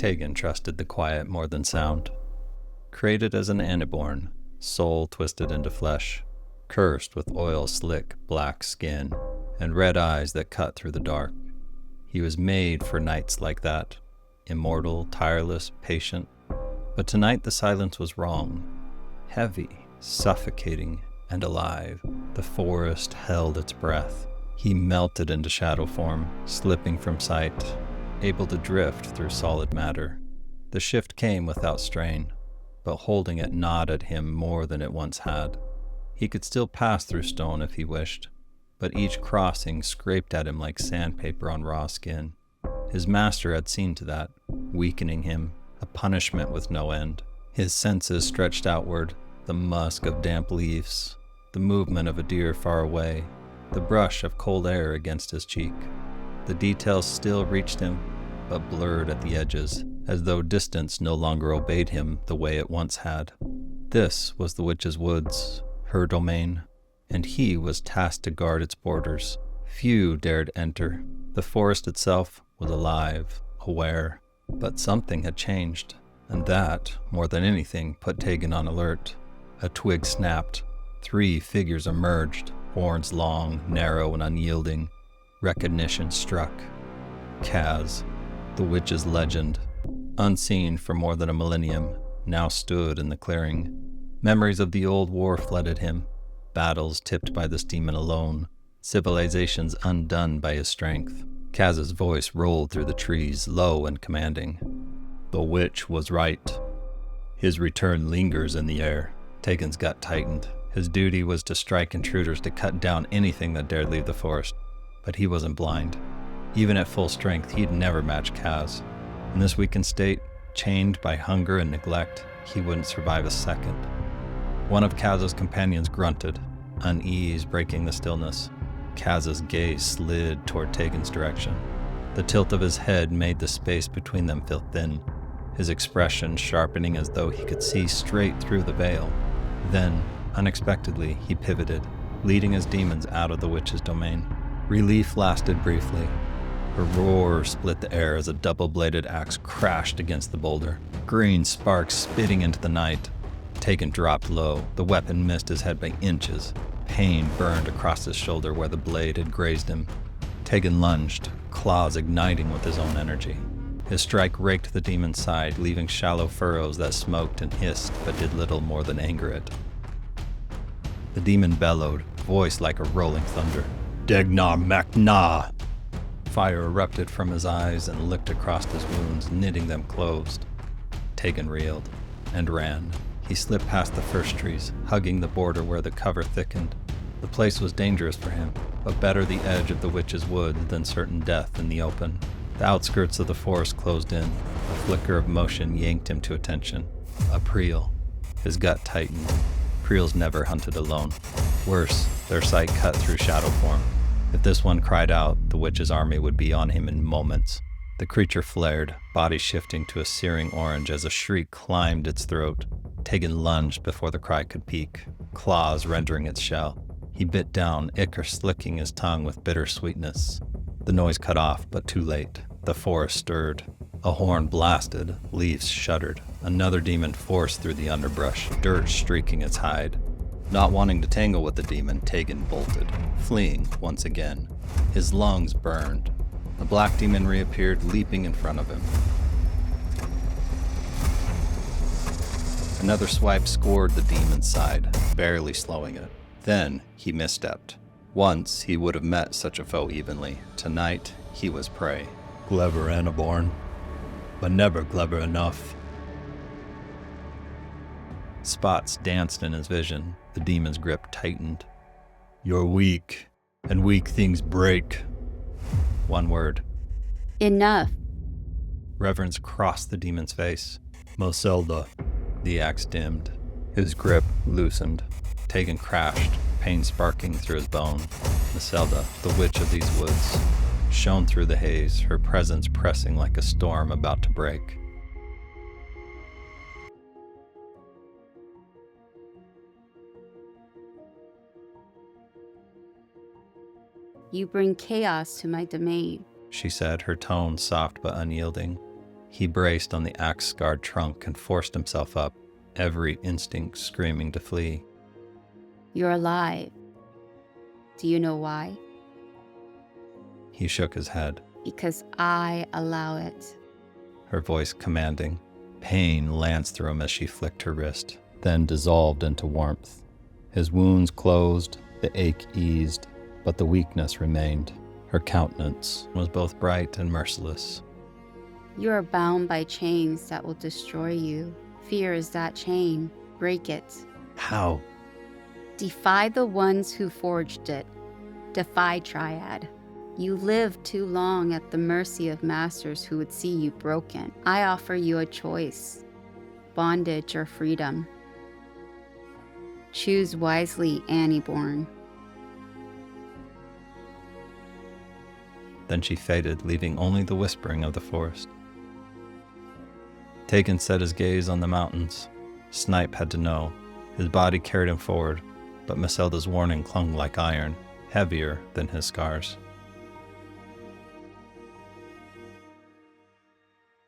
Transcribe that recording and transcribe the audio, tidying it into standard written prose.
Tagen trusted the quiet more than sound. Created as an aniborn, soul twisted into flesh, cursed with oil-slick black skin and red eyes that cut through the dark. He was made for nights like that, immortal, tireless, patient. But tonight the silence was wrong. Heavy, suffocating, and alive. The forest held its breath. He melted into shadow form, slipping from sight, able to drift through solid matter. The shift came without strain, but holding it gnawed at him more than it once had. He could still pass through stone if he wished, but each crossing scraped at him like sandpaper on raw skin. His master had seen to that, weakening him, a punishment with no end. His senses stretched outward, the musk of damp leaves, the movement of a deer far away, the brush of cold air against his cheek. The details still reached him, but blurred at the edges, as though distance no longer obeyed him the way it once had. This was the witch's woods, her domain, and he was tasked to guard its borders. Few dared enter. The forest itself was alive, aware, but something had changed, and that, more than anything, put Tagen on alert. A twig snapped. 3 figures emerged, horns long, narrow, and unyielding. Recognition struck. Kaz, the witch's legend, unseen for more than a millennium, now stood in the clearing. Memories of the old war flooded him, battles tipped by this demon alone, civilizations undone by his strength. Kaz's voice rolled through the trees, low and commanding. The witch was right. His return lingers in the air. Tagen's gut tightened. His duty was to strike intruders, to cut down anything that dared leave the forest. But he wasn't blind. Even at full strength, he'd never match Kaz. In this weakened state, chained by hunger and neglect, he wouldn't survive a second. One of Kaz's companions grunted, unease breaking the stillness. Kaz's gaze slid toward Tagen's direction. The tilt of his head made the space between them feel thin, his expression sharpening as though he could see straight through the veil. Then, unexpectedly, he pivoted, leading his demons out of the witch's domain. Relief lasted briefly. A roar split the air as a double-bladed axe crashed against the boulder, green sparks spitting into the night. Tagen dropped low. The weapon missed his head by inches. Pain burned across his shoulder where the blade had grazed him. Tagen lunged, claws igniting with his own energy. His strike raked the demon's side, leaving shallow furrows that smoked and hissed but did little more than anger it. The demon bellowed, voice like a rolling thunder. Degnar Macna! Fire erupted from his eyes and licked across his wounds, knitting them closed. Tagen reeled and ran. He slipped past the first trees, hugging the border where the cover thickened. The place was dangerous for him, but better the edge of the witch's wood than certain death in the open. The outskirts of the forest closed in. A flicker of motion yanked him to attention. A Priel. His gut tightened. Priels never hunted alone. Worse, their sight cut through shadow form. If this one cried out, the witch's army would be on him in moments. The creature flared, body shifting to a searing orange as a shriek climbed its throat. Tagen lunged before the cry could peak, claws rendering its shell. He bit down, ichor slicking his tongue with bitter sweetness. The noise cut off, but too late. The forest stirred. A horn blasted, leaves shuddered. Another demon forced through the underbrush, dirt streaking its hide. Not wanting to tangle with the demon, Tagen bolted, fleeing once again. His lungs burned. The black demon reappeared, leaping in front of him. Another swipe scored the demon's side, barely slowing it. Then he misstepped. Once he would have met such a foe evenly. Tonight he was prey. Clever aniborn, but never clever enough. Spots danced in his vision. The demon's grip tightened. You're weak, and weak things break. One word. Enough. Reverence crossed the demon's face. Moselda. The axe dimmed. His grip loosened. Tagen crashed, pain sparking through his bone. Moselda, the witch of these woods, shone through the haze, her presence pressing like a storm about to break. You bring chaos to my domain. She said, her tone soft but unyielding. He braced on the axe-scarred trunk and forced himself up, every instinct screaming to flee. You're alive. Do you know why? He shook his head, Because I allow it. her voice commanding. Pain lanced through him as she flicked her wrist, then dissolved into warmth. His wounds closed, the ache eased, but the weakness remained. Her countenance was both bright and merciless. You are bound by chains that will destroy you. Fear is that chain. Break it. How? Defy the ones who forged it. Defy Triad. You lived too long at the mercy of masters who would see you broken. I offer you a choice. Bondage or freedom. Choose wisely, aniborn. Then she faded, leaving only the whispering of the forest. Tagen set his gaze on the mountains. Snipe had to know. His body carried him forward, but Meselda's warning clung like iron, heavier than his scars.